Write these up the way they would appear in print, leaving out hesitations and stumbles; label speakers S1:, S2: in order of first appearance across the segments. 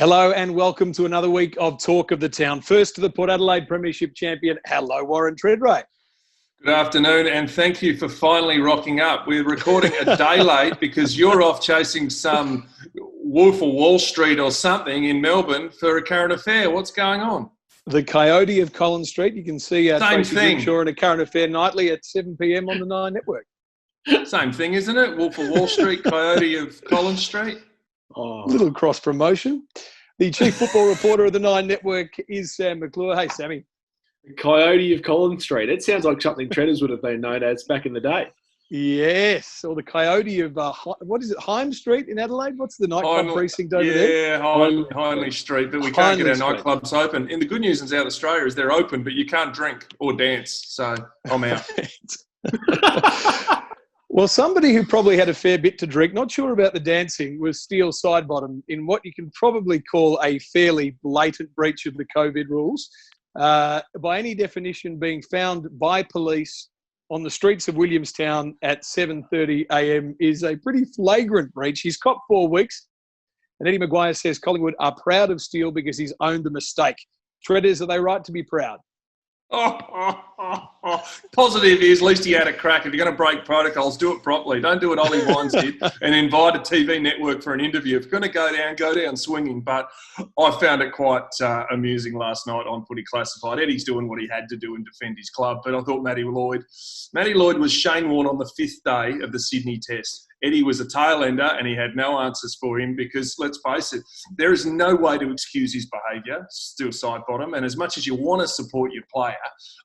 S1: Hello and welcome to another week of Talk of the Town. First to the Port Adelaide Premiership champion. Hello, Warren Tredrea.
S2: Good afternoon, and thank you for finally rocking up. We're recording a day late because you're off chasing some Wolf of Wall Street or something in Melbourne for a current affair. What's going on?
S1: The Coyote of Collins Street. You can see Tracy Grimshaw in a current affair nightly at 7 p.m. on the Nine Network.
S2: Same thing, isn't it? Wolf of Wall Street, Coyote of Collins Street.
S1: Oh. Little cross promotion. The chief football reporter of the Nine Network is Sam McClure. Hey, Sammy.
S3: The Coyote of Collins Street. It sounds like something Tredders would have been known as back in the day.
S1: Yes, or the Coyote of, what is it, Heim Street in Adelaide? What's the nightclub precinct over there?
S2: Yeah, Hindley Street, but we can't get our nightclubs open. And the good news in South Australia is they're open, but you can't drink or dance, so I'm out.
S1: Well, somebody who probably had a fair bit to drink, not sure about the dancing, was Steele Sidebottom in what you can probably call a fairly blatant breach of the COVID rules. By any definition, being found by police on the streets of Williamstown at 7:30 a.m. is a pretty flagrant breach. He's copped 4 weeks, and Eddie Maguire says Collingwood are proud of Steele because he's owned the mistake. Tredders, are they right to be proud?
S2: Positive is at least he had a crack. If you're going to break protocols, do it properly. Don't do what Ollie Wines did and invite a TV network for an interview. If you're going to go down swinging. But I found it quite amusing last night on Footy Classified. Eddie's doing what he had to do and defend his club. But I thought Matty Lloyd was Shane Warne on the 5th day of the Sydney Test. Eddie was a tail ender and he had no answers for him because, let's face it, there is no way to excuse his behaviour, Steele Sidebottom. And as much as you want to support your player,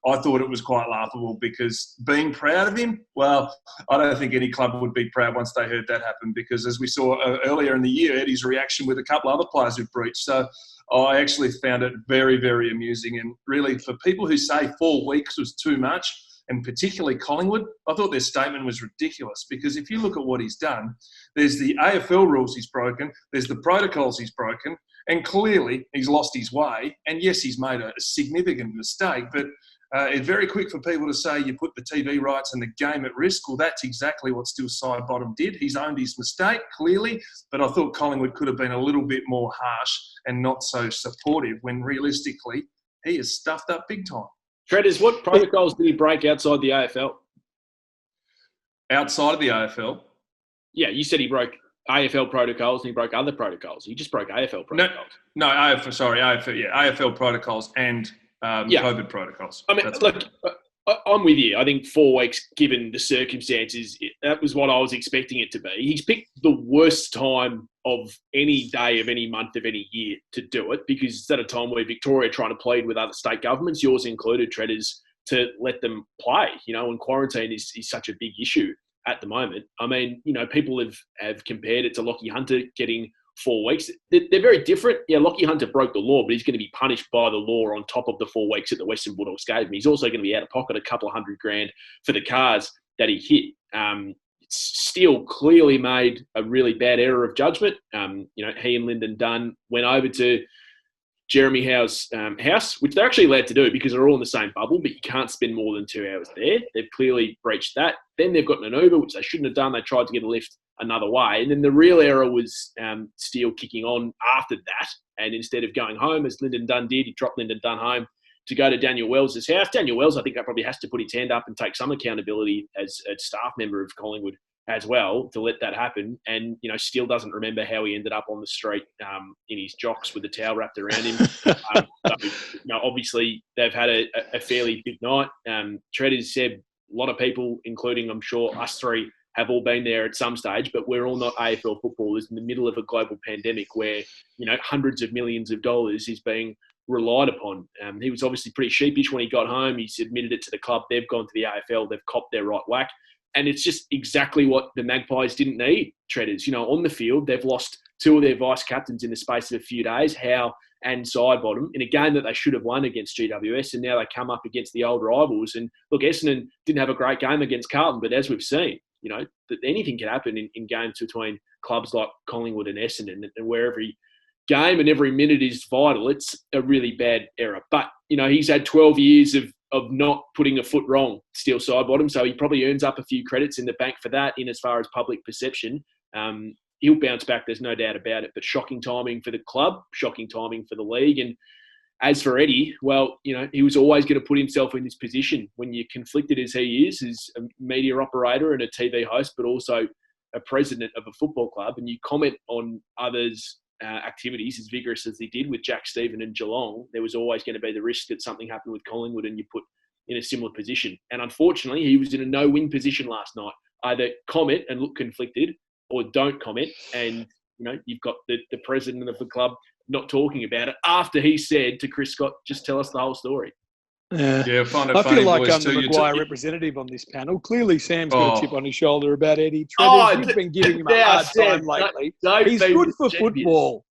S2: I thought it was quite laughable because being proud of him, well, I don't think any club would be proud once they heard that happen because as we saw earlier in the year, Eddie's reaction with a couple other players who breached. So I actually found it very, very amusing. And really, for people who say 4 weeks was too much, and particularly Collingwood, I thought their statement was ridiculous because if you look at what he's done, there's the AFL rules he's broken, there's the protocols he's broken, and clearly he's lost his way. And yes, he's made a significant mistake, but it's very quick for people to say you put the TV rights and the game at risk. Well, that's exactly what Steele Sidebottom did. He's owned his mistake, clearly, but I thought Collingwood could have been a little bit more harsh and not so supportive when realistically he is stuffed up big time.
S3: Tredders, what protocols did he break outside the AFL?
S2: Outside of the AFL?
S3: Yeah, you said he broke AFL protocols and he broke other protocols. He just broke AFL protocols.
S2: No, AFL protocols and COVID protocols.
S3: I mean, look, I'm with you. I think 4 weeks, given the circumstances, that was what I was expecting it to be. He's picked the worst time of any day of any month of any year to do it because it's at a time where Victoria are trying to plead with other state governments, yours included, Tredders, to let them play, and quarantine is such a big issue at the moment. I mean, people have compared it to Lachie Hunter getting 4 weeks. They're very different. Yeah, Lachie Hunter broke the law, but he's going to be punished by the law on top of the 4 weeks that the Western Bulldogs gave him. He's also going to be out of pocket a couple of $100,000 for the cars that he hit. Steele clearly made a really bad error of judgment. He and Lyndon Dunn went over to Jeremy Howe's house, which they're actually allowed to do because they're all in the same bubble, but you can't spend more than 2 hours there. They've clearly breached that. Then they've got an Uber, which they shouldn't have done. They tried to get a lift another way. And then the real error was Steele kicking on after that. And instead of going home, as Lyndon Dunn did, he dropped Lyndon Dunn home to go to Daniel Wells' house. Daniel Wells, I think, that probably has to put his hand up and take some accountability as a staff member of Collingwood as well to let that happen. And, Steele doesn't remember how he ended up on the street in his jocks with the towel wrapped around him. Obviously, they've had a fairly big night. Tredders said a lot of people, including, I'm sure, us three, have all been there at some stage, but we're all not AFL footballers in the middle of a global pandemic where, hundreds of millions of dollars is being relied upon. He was obviously pretty sheepish when he got home. He's admitted it to the club. They've gone to the AFL. They've copped their right whack. And it's just exactly what the Magpies didn't need, Tredders. On the field, they've lost 2 of their vice-captains in the space of a few days, Howe and Sidebottom, in a game that they should have won against GWS, and now they come up against the old rivals. And look, Essendon didn't have a great game against Carlton, but as we've seen, that anything can happen in games between clubs like Collingwood and Essendon, and where every game and every minute is vital. It's a really bad error. But, he's had 12 years of not putting a foot wrong, Steele Sidebottom, so he probably earns up a few credits in the bank for that in as far as public perception. he'll bounce back. There's no doubt about it. But shocking timing for the club, shocking timing for the league. And as for Eddie, well, he was always going to put himself in this position when you're conflicted as he is, as a media operator and a TV host, but also a president of a football club, and you comment on others' activities as vigorous as he did with Jack Stephen and Geelong. There was always going to be the risk that something happened with Collingwood and you put in a similar position. And unfortunately, he was in a no-win position last night. Either comment and look conflicted, or don't comment, and you've got the president of the club not talking about it after he said to Chris Scott, just tell us the whole story.
S2: Yeah, I find it
S1: I
S2: funny,
S1: feel like
S2: boys,
S1: I'm the
S2: too.
S1: Maguire representative on this panel. Clearly, Sam's got a chip on his shoulder about Eddie Treaders. You've been giving him a hard time lately. He's good for football.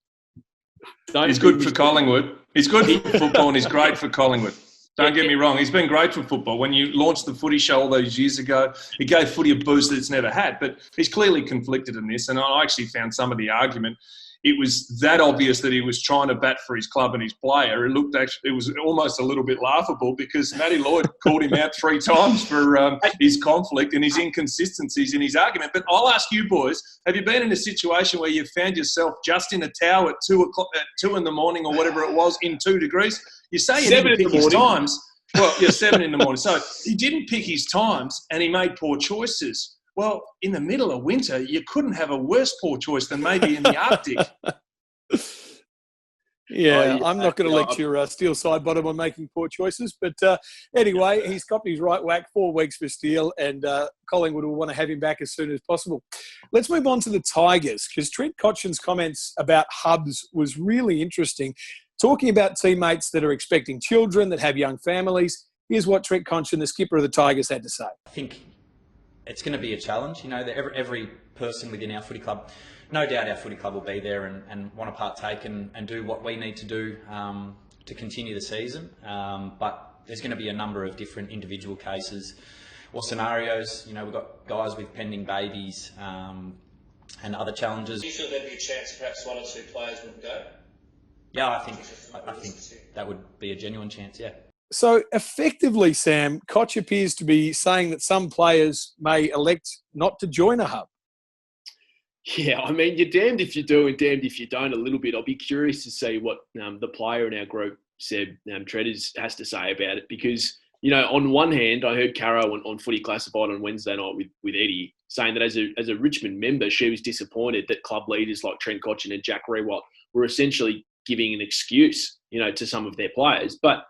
S2: He's good for Collingwood. He's good for football and he's great for Collingwood. Don't get me wrong. He's been great for football. When you launched the Footy Show all those years ago, he gave footy a boost that it's never had. But he's clearly conflicted in this. And I actually found some of the argument. It was that obvious that he was trying to bat for his club and his player. It was almost a little bit laughable because Matty Lloyd called him out 3 times for his conflict and his inconsistencies in his argument. But I'll ask you boys, have you been in a situation where you found yourself just in a tower at 2 in the morning or whatever it was in 2 degrees? You say you didn't pick his times. Well, yeah, 7 in the morning. So he didn't pick his times and he made poor choices. Well, in the middle of winter, you couldn't have a worse poor choice than maybe in the Arctic.
S1: I'm not going to lecture Steele Sidebottom on making poor choices. But anyway, he's copped his right whack, 4 weeks for Steele, and Collingwood will want to have him back as soon as possible. Let's move on to the Tigers, because Trent Cotchin's comments about hubs was really interesting. Talking about teammates that are expecting children, that have young families. Here's what Trent Cotchin, the skipper of the Tigers, had to say.
S4: I think it's going to be a challenge. That every person within our footy club, no doubt our footy club will be there and want to partake and do what we need to do to continue the season. But there's going to be a number of different individual cases or scenarios. We've got guys with pending babies and other challenges.
S5: Do you feel there'd be a chance perhaps 1 or 2 players wouldn't go?
S4: Yeah, I think that would be a genuine chance, yeah.
S1: So effectively, Sam, Koch appears to be saying that some players may elect not to join a hub.
S3: Yeah, I mean, you're damned if you do and damned if you don't a little bit. I'll be curious to see what the player in our group, Seb Tredrea, has to say about it because, on one hand, I heard Caro on Footy Classified on Wednesday night with Eddie saying that as a Richmond member, she was disappointed that club leaders like Trent Cotchin and Jack Rewalt were essentially giving an excuse, to some of their players. But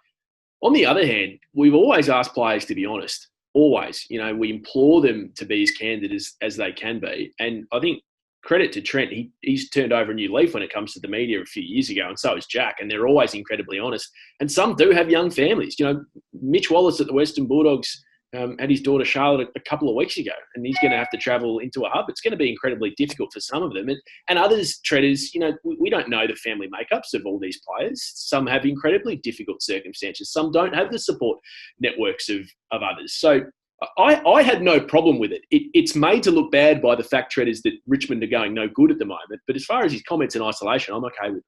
S3: on the other hand, we've always asked players to be honest. Always. We implore them to be as candid as they can be. And I think credit to Trent, he's turned over a new leaf when it comes to the media a few years ago, and so is Jack, and they're always incredibly honest. And some do have young families. Mitch Wallace at the Western Bulldogs had his daughter Charlotte a couple of weeks ago, and he's going to have to travel into a hub. It's going to be incredibly difficult for some of them. And others, Treaders, we don't know the family makeups of all these players. Some have incredibly difficult circumstances. Some don't have the support networks of others. So I had no problem with it. It's made to look bad by the fact, Treaders, that Richmond are going no good at the moment. But as far as his comments in isolation, I'm okay with it.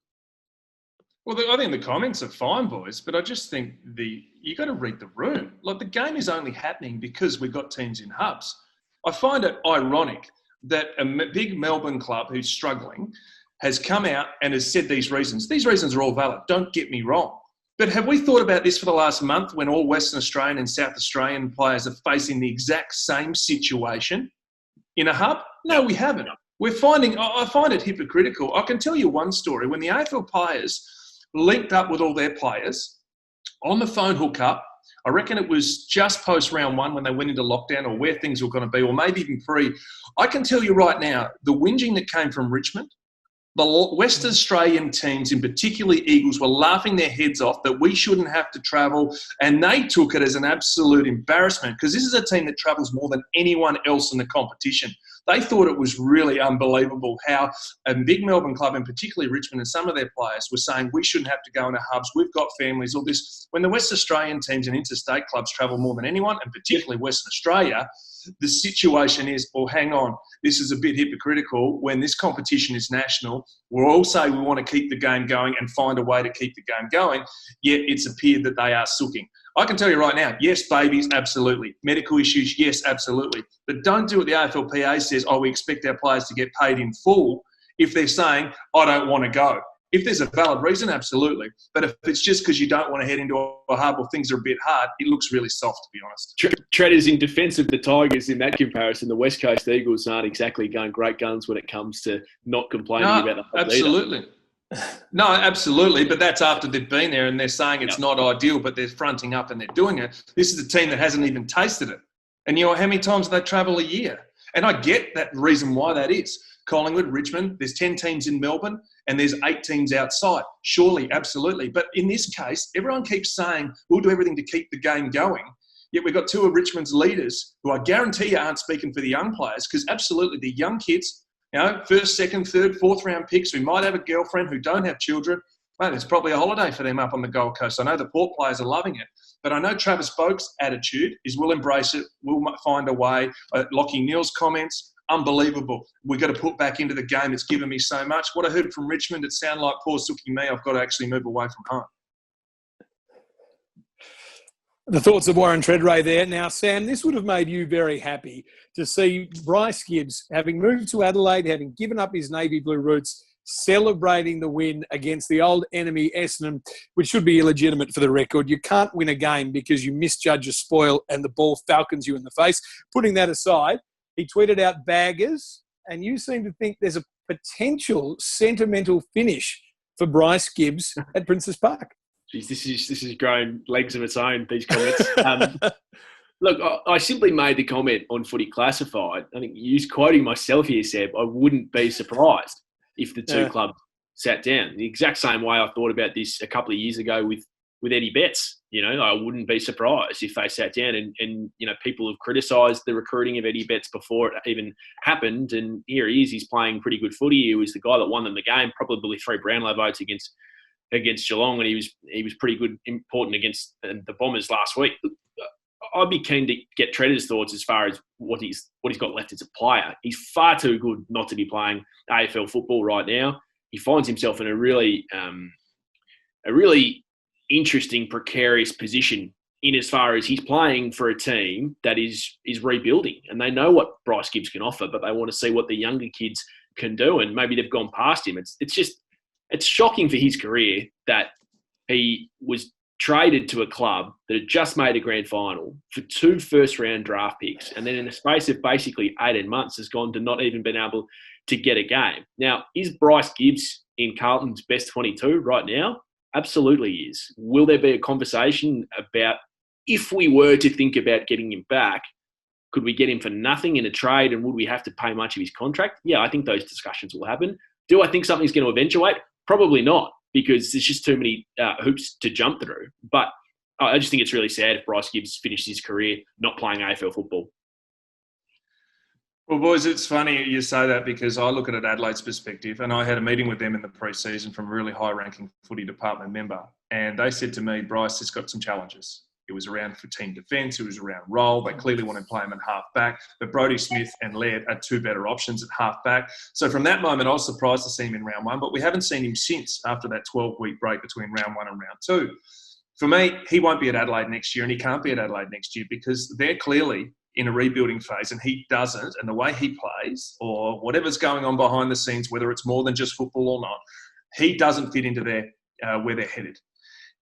S2: Well, I think the comments are fine, boys, but I just think you got to read the room. Like, the game is only happening because we've got teams in hubs. I find it ironic that a big Melbourne club who's struggling has come out and has said these reasons. These reasons are all valid, don't get me wrong. But have we thought about this for the last month when all Western Australian and South Australian players are facing the exact same situation in a hub? No, we haven't. I find it hypocritical. I can tell you one story. When the AFL players linked up with all their players on the phone hookup, I reckon it was just post round 1 when they went into lockdown or where things were going to be, or maybe even pre. I can tell you right now, the whinging that came from Richmond, the West Australian teams, in particularly Eagles, were laughing their heads off that we shouldn't have to travel, and they took it as an absolute embarrassment because this is a team that travels more than anyone else in the competition. They thought it was really unbelievable how a big Melbourne club, and particularly Richmond and some of their players, were saying we shouldn't have to go into hubs, we've got families, all this. When the West Australian teams and interstate clubs travel more than anyone, and particularly Western Australia, the situation is, well, hang on, this is a bit hypocritical. When this competition is national, we'll all say we want to keep the game going and find a way to keep the game going, yet it's appeared that they are sooking. I can tell you right now, yes, babies, absolutely. Medical issues, yes, absolutely. But don't do what the AFLPA says, we expect our players to get paid in full if they're saying, I don't want to go. If there's a valid reason, absolutely. But if it's just because you don't want to head into a hub or things are a bit hard, it looks really soft, to be honest.
S3: Treaders, in defence of the Tigers in that comparison, the West Coast Eagles aren't exactly going great guns when it comes to not complaining about the hub
S2: absolutely.
S3: Either.
S2: No, absolutely. But that's after they've been there and they're saying it's not ideal, but they're fronting up and they're doing it. This is a team that hasn't even tasted it. And how many times do they travel a year? And I get that reason why that is. Collingwood, Richmond, there's 10 teams in Melbourne and there's 8 teams outside. Surely, absolutely. But in this case, everyone keeps saying we'll do everything to keep the game going. Yet we've got 2 of Richmond's leaders who I guarantee you aren't speaking for the young players, because absolutely the young kids, first, second, third, fourth round picks who might have a girlfriend, who don't have children, mate, it's probably a holiday for them up on the Gold Coast. I know the Port players are loving it. But I know Travis Boak's attitude is we'll embrace it, we'll find a way. Lockie Neal's comments, unbelievable. We've got to put back into the game. It's given me so much. What I heard from Richmond, it sounded like poor Suki me. I've got to actually move away from home.
S1: The thoughts of Warren Tredrea there. Now, Sam, this would have made you very happy to see Bryce Gibbs, having moved to Adelaide, having given up his navy blue roots, celebrating the win against the old enemy Essendon, which should be illegitimate for the record. You can't win a game because you misjudge a spoil and the ball falcons you in the face. Putting that aside, he tweeted out baggers, and you seem to think there's a potential sentimental finish for Bryce Gibbs at Princes Park.
S3: Jeez, this is growing legs of its own, these comments. Look, I simply made the comment on Footy Classified. I think you quoting myself here, Seb, I wouldn't be surprised if the two clubs sat down. The exact same way I thought about this a couple of years ago with Eddie Betts. I wouldn't be surprised if they sat down and people have criticised the recruiting of Eddie Betts before it even happened. And here he is, he's playing pretty good footy. He was the guy that won them the game, probably 3 Brownlow votes against Geelong, and he was pretty good, important against the Bombers last week. I'd be keen to get Treader's thoughts as far as what he's got left as a player. He's far too good not to be playing AFL football right now. He finds himself in a really interesting, precarious position in as far as he's playing for a team that is rebuilding, and they know what Bryce Gibbs can offer, but they want to see what the younger kids can do, and maybe they've gone past him. It's shocking for his career that he was traded to a club that had just made a grand final for 2 first-round draft picks, and then in the space of basically 18 months has gone to not even been able to get a game. Now, is Bryce Gibbs in Carlton's best 22 right now? Absolutely is. Will there be a conversation about, if we were to think about getting him back, could we get him for nothing in a trade, and would we have to pay much of his contract? Yeah, I think those discussions will happen. Do I think something's going to eventuate? Probably not, because there's just too many hoops to jump through. But I just think it's really sad if Bryce Gibbs finished his career not playing AFL football.
S2: Well, boys, it's funny you say that, because I look at it Adelaide's perspective, and I had a meeting with them in the pre-season from a really high-ranking footy department member, and they said to me, Bryce has got some challenges. It was around for team defence, it was around role. They clearly want to play him at half-back, but Brodie Smith and Laird are 2 better options at half-back. So from that moment, I was surprised to see him in round 1, but we haven't seen him since, after that 12-week break between round 1 and round 2. For me, he won't be at Adelaide next year, and he can't be at Adelaide next year, because they're clearly in a rebuilding phase, and he doesn't. And the way he plays, or whatever's going on behind the scenes, whether it's more than just football or not, he doesn't fit into where they're headed.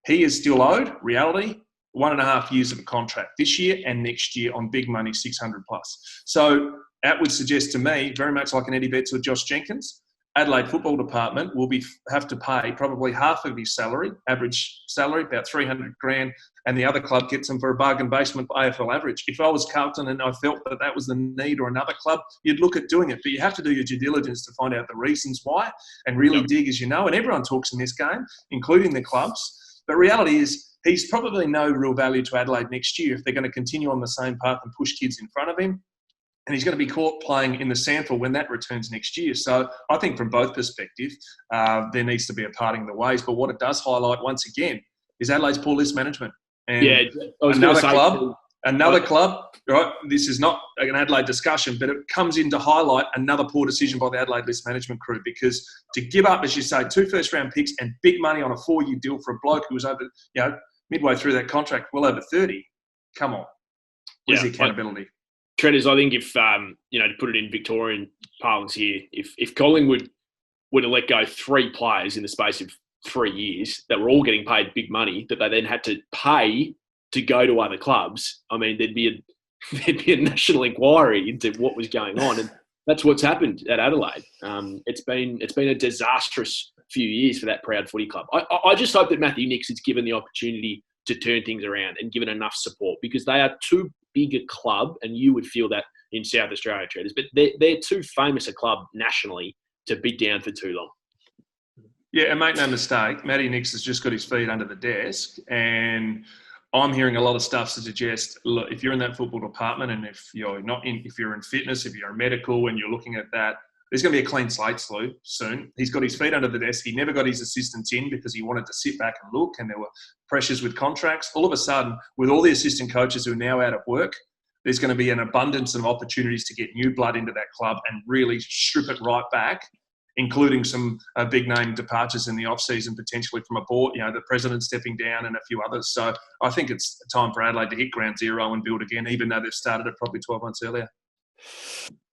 S2: He is still owed, reality, 1.5 years of a contract this year and next year on big money, 600 plus. So that would suggest to me, very much like an Eddie Betts or Josh Jenkins, Adelaide Football Department will have to pay probably half of his salary, average salary, about 300 grand, and the other club gets him for a bargain basement AFL average. If I was Carlton and I felt that was the need, or another club, you'd look at doing it. But you have to do your due diligence to find out the reasons why and really dig, as you know. And everyone talks in this game, including the clubs. But reality is, he's probably no real value to Adelaide next year if they're going to continue on the same path and push kids in front of him. And he's going to be caught playing in the SANFL when that returns next year. So I think from both perspectives, there needs to be a parting of the ways. But what it does highlight, once again, is Adelaide's poor list management. And another club, right? This is not an Adelaide discussion, but it comes in to highlight another poor decision by the Adelaide list management crew, because to give up, as you say, 2 first-round picks and big money on a 4-year deal for a bloke who was over, midway through that contract, well over 30. Come on. Where's the accountability?
S3: Treaders, I think if, to put it in Victorian parlance here, if Collingwood were to let go 3 players in the space of 3 years that were all getting paid big money that they then had to pay to go to other clubs, I mean, there'd be a national inquiry into what was going on. And that's what's happened at Adelaide. It's been a disastrous few years for that proud footy club. I just hope that Matthew Nicks is given the opportunity to turn things around and given enough support, because they are too big a club, and you would feel that in South Australia, Traders, but they're too famous a club nationally to be down for too long.
S2: Yeah, and make no mistake, Matty Nicks has just got his feet under the desk, and I'm hearing a lot of stuff to suggest, look, if you're in that football department, and if you're in fitness, if you're in medical, and you're looking at that, there's going to be a clean slate soon. He's got his feet under the desk. He never got his assistants in because he wanted to sit back and look, and there were pressures with contracts. All of a sudden, with all the assistant coaches who are now out of work, there's going to be an abundance of opportunities to get new blood into that club and really strip it right back, including some big name departures in the off season, potentially from a board, the president stepping down and a few others. So I think it's time for Adelaide to hit ground zero and build again, even though they've started it probably 12 months earlier.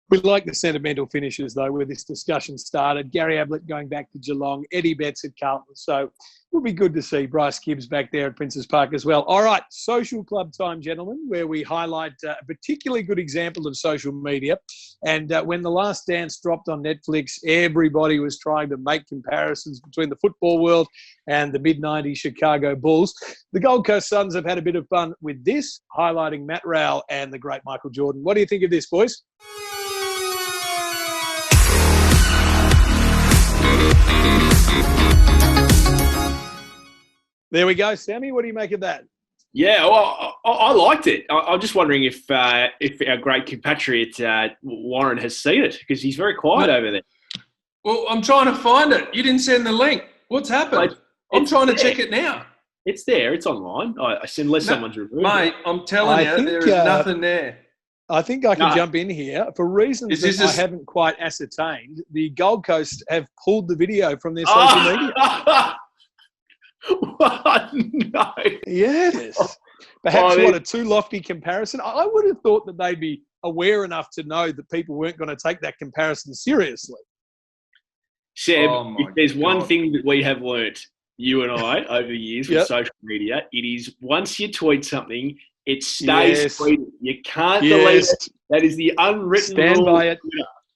S1: We like the sentimental finishes, though, where this discussion started. Gary Ablett going back to Geelong, Eddie Betts at Carlton. So it would be good to see Bryce Gibbs back there at Princes Park as well. All right, social club time, gentlemen, where we highlight a particularly good example of social media. And when The Last Dance dropped on Netflix, everybody was trying to make comparisons between the football world and the mid-90s Chicago Bulls. The Gold Coast Suns have had a bit of fun with this, highlighting Matt Rowell and the great Michael Jordan. What do you think of this, boys? There we go, Sammy. What do you make of that?
S3: Yeah, well, I liked it. I'm just wondering if our great compatriot Warren has seen it, because he's very quiet over there.
S2: Well, I'm trying to find it. You didn't send the link. What's happened? I'm trying to check it now.
S3: It's there. It's online. Unless someone's removed
S2: mate,
S3: it.
S2: I'm telling you, there is nothing there.
S1: I think I can jump in here. For reasons that I haven't quite ascertained, the Gold Coast have pulled the video from their social media.
S3: What? No.
S1: Yes. Perhaps a too lofty comparison. I would have thought that they'd be aware enough to know that people weren't going to take that comparison seriously.
S3: Seb, if there's one thing that we have learnt, you and I, over the years with social media, it is once you tweet something, it stays tweeted. You can't delete it. That is the unwritten rule.
S1: Stand by it.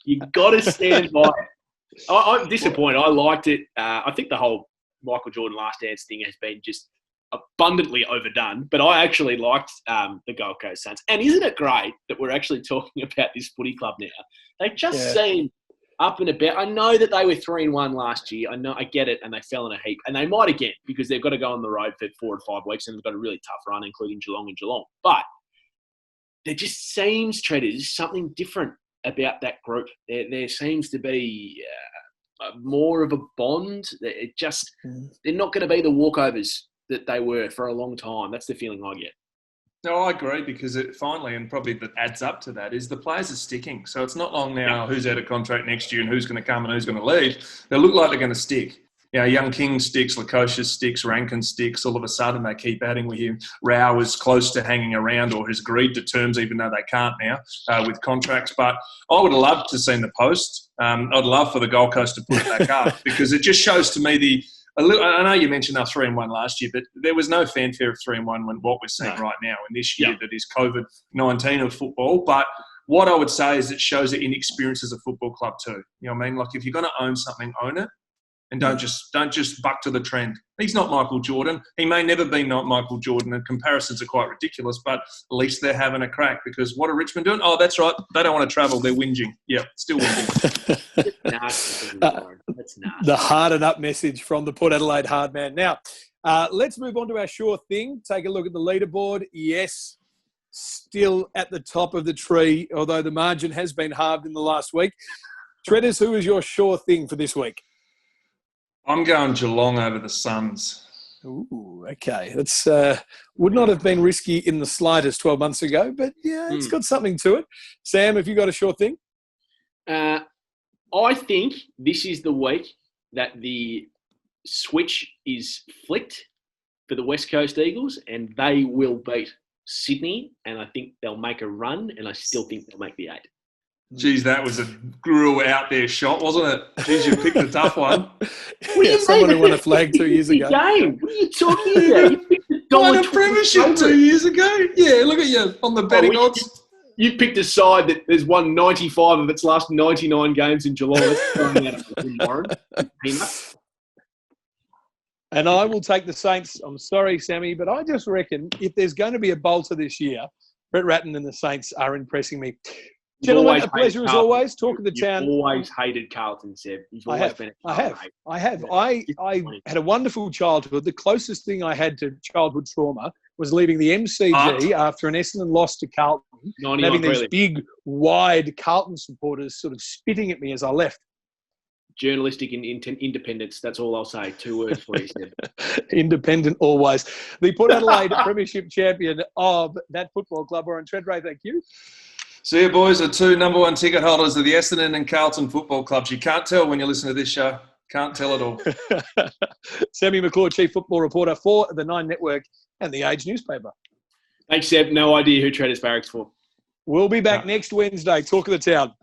S3: You've got to stand by it. I'm disappointed. I liked it. I think the whole Michael Jordan Last Dance thing has been just abundantly overdone, but I actually liked the Gold Coast Suns. And isn't it great that we're actually talking about this footy club now? They just seem up and about. I know that they were 3-1 last year. I get it, and they fell in a heap. And they might again, because they've got to go on the road for 4 or 5 weeks, and they've got a really tough run, including Geelong and Geelong. But there just seems, Treaders, something different about that group. There seems to be more of a bond. They're not going to be the walkovers that they were for a long time. That's the feeling I get.
S2: No, I agree, because it finally, and probably that adds up to that, is the players are sticking. So it's not long now who's out of contract next year and who's going to come and who's going to leave. They look like they're going to stick. Young King sticks, Koch sticks, Rankin sticks. All of a sudden they keep adding with him. Rao is close to hanging around, or has agreed to terms, even though they can't now with contracts. But I would have loved to have seen the post. I'd love for the Gold Coast to put it back up, because it just shows to me I know you mentioned our 3-1 last year, but there was no fanfare of 3-1 when what we're seeing right now in this year that is COVID-19 of football. But what I would say is it shows the inexperience as a football club too. You know what I mean? Like, if you're going to own something, own it. And don't just buck to the trend. He's not Michael Jordan. He may never be not Michael Jordan, and comparisons are quite ridiculous, but at least they're having a crack, because what are Richmond doing? Oh, that's right. They don't want to travel. They're whinging. Yeah, still whinging.
S3: That's nasty.
S1: The harden up message from the Port Adelaide hard man. Now, let's move on to our sure thing. Take a look at the leaderboard. Yes, still at the top of the tree, although the margin has been halved in the last week. Treaders, who is your sure thing for this week?
S2: I'm going Geelong over the Suns.
S1: Ooh, okay. That's would not have been risky in the slightest 12 months ago, but yeah, it's got something to it. Sam, have you got a sure thing?
S3: I think this is the week that the switch is flicked for the West Coast Eagles, and they will beat Sydney, and I think they'll make a run, and I still think they'll make the 8.
S2: Geez, that was a gruel out there shot, wasn't it? Geez, you picked a tough one.
S1: Someone who won a flag 2 years ago.
S3: Game. What are you talking about? You picked
S2: Won a premiership 2 years ago. Yeah, look at you on the betting odds.
S3: You picked a side that has won 95 of its last 99 games in July. Warren.
S1: And I will take the Saints. I'm sorry, Sammy, but I just reckon if there's going to be a bolter this year, Brett Ratton and the Saints are impressing me. Gentlemen, a pleasure as always. Talk of the town.
S3: You've always hated Carlton, Seb. You've always been a Carlton hater.
S1: I have. I had a wonderful childhood. The closest thing I had to childhood trauma was leaving the MCG after an Essendon loss to Carlton, and having these big, wide Carlton supporters sort of spitting at me as I left.
S3: Journalistic independence. That's all I'll say. 2 words for you, Seb.
S1: Independent always. The Port Adelaide Premiership champion of that football club, Warren Tredrea, thank you.
S2: See you, boys, the 2 number 1 ticket holders of the Essendon and Carlton football clubs. You can't tell when you listen to this show. Can't tell at all.
S1: Sammy McClure, Chief Football Reporter for the Nine Network and the Age newspaper.
S3: Thanks, Seb. No idea who Traders Barracks for.
S1: We'll be back next Wednesday. Talk of the town.